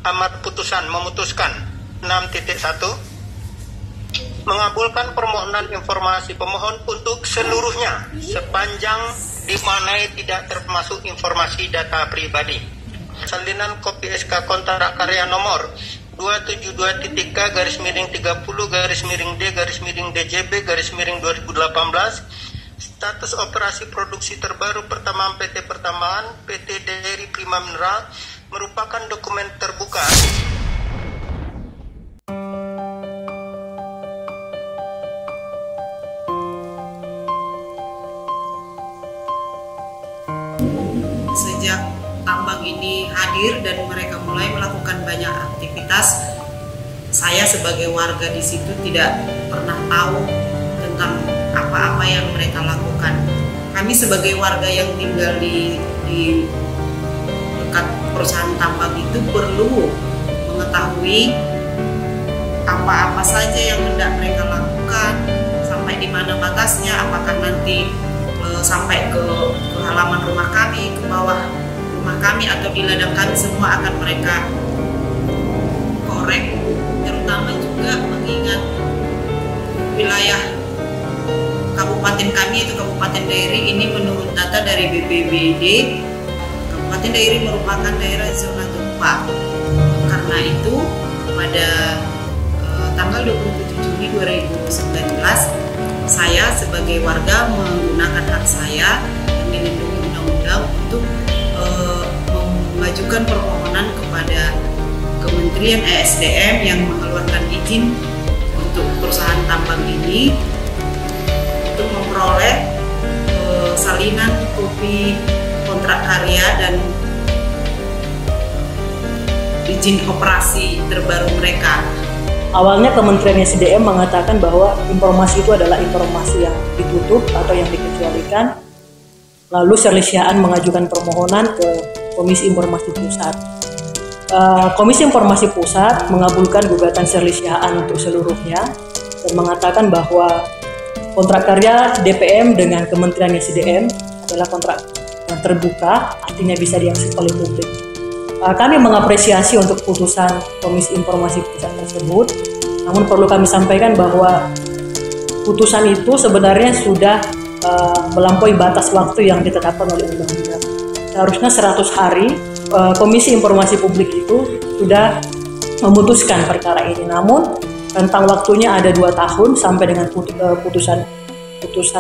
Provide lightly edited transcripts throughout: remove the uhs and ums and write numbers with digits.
Amar putusan memutuskan 6.1 mengabulkan permohonan informasi pemohon untuk seluruhnya sepanjang dimaknai tidak termasuk informasi data pribadi. Salinan kopi SK kontrak karya nomor 272.30-D-D-JB-2018 status operasi produksi terbaru pertambangan PT Pertambangan PT Dairy Prima Mineral merupakan dokumen terbuka. Sejak tambang ini hadir dan mereka mulai melakukan banyak aktivitas, saya sebagai warga di situ tidak pernah tahu tentang apa-apa yang mereka lakukan. Kami sebagai warga yang tinggal di dekat perusahaan tambang itu perlu mengetahui apa-apa saja yang hendak mereka lakukan, sampai di mana batasnya, apakah nanti sampai ke halaman rumah kami, ke bawah rumah kami, atau di ladang kami, semua akan mereka korek. Terutama juga mengingat wilayah kabupaten kami, itu Kabupaten Dairi, ini menurut data dari BPBD, Kabupaten Dairi merupakan daerah zona gempa. Karena itu pada tanggal 27 Juni 2019 saya sebagai warga menggunakan hak saya yang dilindungi undang-undang untuk mengajukan permohonan kepada Kementerian ESDM yang mengeluarkan izin untuk perusahaan tambang ini untuk memperoleh salinan kopi kontrak karya dan izin operasi terbaru mereka. Awalnya Kementerian SDM mengatakan bahwa informasi itu adalah informasi yang ditutup atau yang dikecualikan. Lalu Serlisiaan mengajukan permohonan ke Komisi Informasi Pusat. Komisi Informasi Pusat mengabulkan gugatan Serlisiaan untuk seluruhnya dan mengatakan bahwa kontrak karya DPM dengan Kementerian SDM adalah kontrak yang terbuka, artinya bisa diakses oleh publik. Kami mengapresiasi untuk putusan Komisi Informasi Pusat tersebut, namun perlu kami sampaikan bahwa putusan itu sebenarnya sudah melampaui batas waktu yang ditetapkan oleh undang-undang. Seharusnya 100 hari Komisi Informasi Publik itu sudah memutuskan perkara ini, namun rentang waktunya ada 2 tahun sampai dengan putusan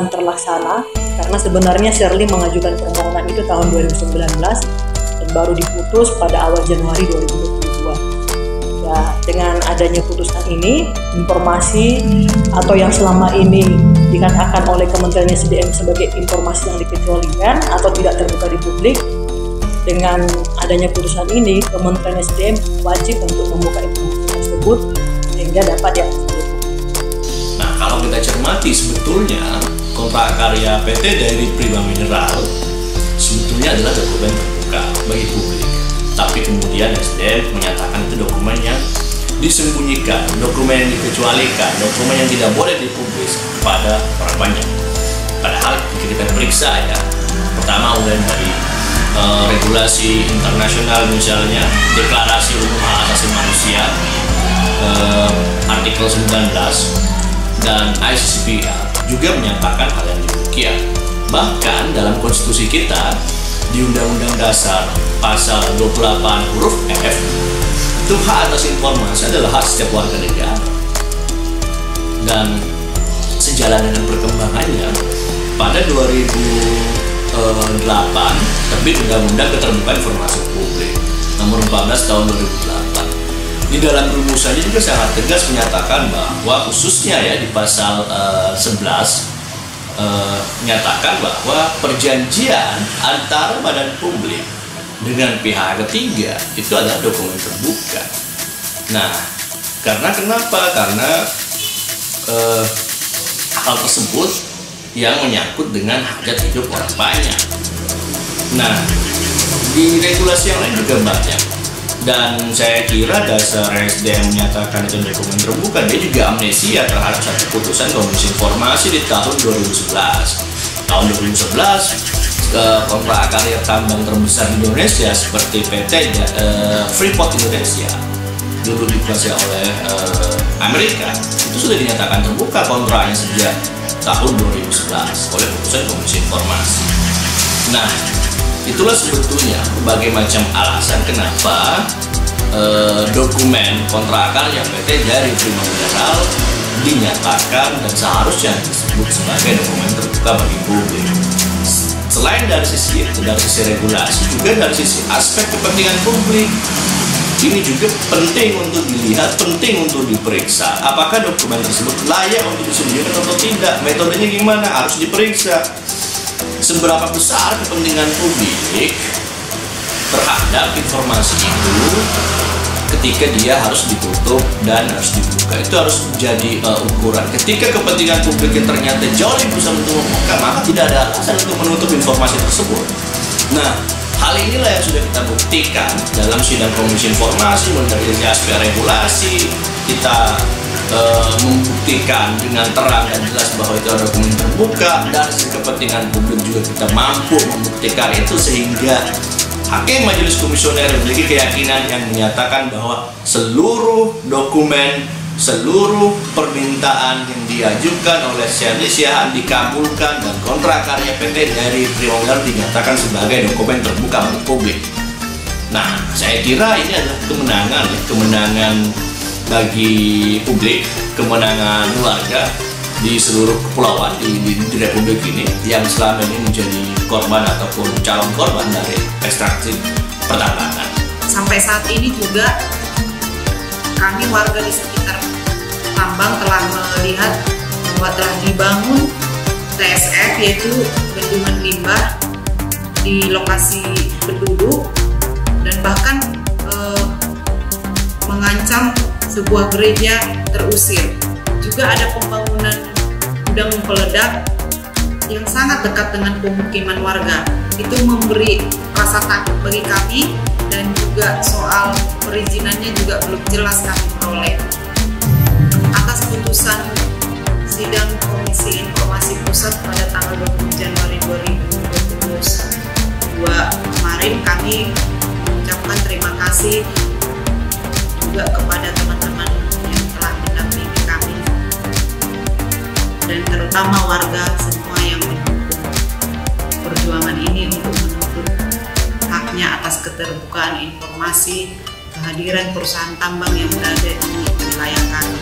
terlaksana, karena sebenarnya Serli mengajukan permohonan itu tahun 2019 dan baru diputus pada awal Januari 2022. Ya, dengan adanya putusan ini, informasi atau yang selama ini dikatakan oleh Kementerian SDM sebagai informasi yang dikecualikan atau tidak terbuka di publik, dengan adanya putusan ini Kementerian SDM wajib untuk membuka informasi tersebut sehingga dapat diakses. Nah, kalau kita cermati sebetulnya kontrak karya PT Dairy Prima Mineral sebetulnya adalah dokumen terbuka bagi publik, tapi kemudian SDM menyatakan itu dokumen yang disembunyikan, dokumen yang dikecualikan, dokumen yang tidak boleh dipublis kepada orang banyak. Padahal jika kita periksa ya, pertama mulai dari regulasi internasional, misalnya Deklarasi Umum Hak Asasi Manusia artikel 19 dan ICCPR juga menyatakan hal yang demikian. Bahkan dalam konstitusi kita di Undang-Undang Dasar pasal 28 huruf F, itu hak atas informasi adalah hak setiap warga negara. Dan sejalan dengan perkembangannya, pada 2008 terbit Undang-Undang Keterbukaan Informasi Publik nomor 14 tahun 2008. Di dalam rumusannya juga sangat tegas menyatakan bahwa khususnya ya di pasal 11 menyatakan bahwa perjanjian antara badan publik dengan pihak ketiga itu adalah dokumen terbuka. Nah, karena kenapa? Karena hal tersebut yang menyangkut dengan hajat hidup orang banyak. Nah, di regulasi yang lain juga banyak. Dan saya kira dasar SDM menyatakan itu dokumen terbuka, dia juga amnesia terhadap satu putusan Komisi Informasi di tahun 2011. Tahun 2011 kontrak karya tambang terbesar di Indonesia seperti PT Freeport Indonesia dulu dikuasai oleh Amerika, itu sudah dinyatakan terbuka kontraknya sejak tahun 2011 oleh putusan Komisi Informasi. Nah, itulah sebetulnya berbagai macam alasan kenapa dokumen kontrak karya PT Jari Prima Mineral dinyatakan dan seharusnya disebut sebagai dokumen terbuka bagi publik. Selain dari sisi itu, dari sisi regulasi, juga dari sisi aspek kepentingan publik, ini juga penting untuk dilihat, penting untuk diperiksa. Apakah dokumen tersebut layak untuk disediakan atau tidak? Metodenya gimana? Harus diperiksa. Seberapa besar kepentingan publik terhadap informasi itu ketika dia harus ditutup dan harus dibuka. Itu harus menjadi ukuran. Ketika kepentingan publik ternyata jauh lebih besar untuk membuka, maka tidak ada alasan untuk menutup informasi tersebut. Nah, hal inilah yang sudah kita buktikan dalam sidang Komisi Informasi dari aspek regulasi. Kita membuktikan dengan terang dan jelas bahwa itu adalah dokumen terbuka, dan dari kepentingan publik juga kita mampu membuktikan itu, sehingga Hakim Majelis Komisioner memiliki keyakinan yang menyatakan bahwa seluruh dokumen, seluruh permintaan yang diajukan oleh Shirley Siahaan dikabulkan, dan kontrak karya PT Jari Prima Mineral dinyatakan sebagai dokumen terbuka bagi publik. Nah, saya kira ini adalah kemenangan bagi publik, kemenangan warga di seluruh kepulauan di Republik ini yang selama ini menjadi korban ataupun calon korban dari ekstraksi pertambangan. Sampai saat ini juga kami warga di sekitar tambang telah melihat bahwa telah dibangun TSF, yaitu bendungan limbah di lokasi penduduk, dan bahkan mengancam sebuah gereja terusir. Juga ada pembangunan gudang peledak yang sangat dekat dengan pemukiman warga. Itu memberi rasa takut bagi kami, dan juga soal perizinannya juga belum jelas kami peroleh. Atas putusan sidang Komisi Informasi Pusat pada tanggal 20 Januari 2022 kemarin, kami mengucapkan terima kasih juga kepada teman-teman yang telah mendampingi kami, dan terutama warga semua yang mendukung perjuangan ini untuk menuntut haknya atas keterbukaan informasi kehadiran perusahaan tambang yang berada di wilayah kami.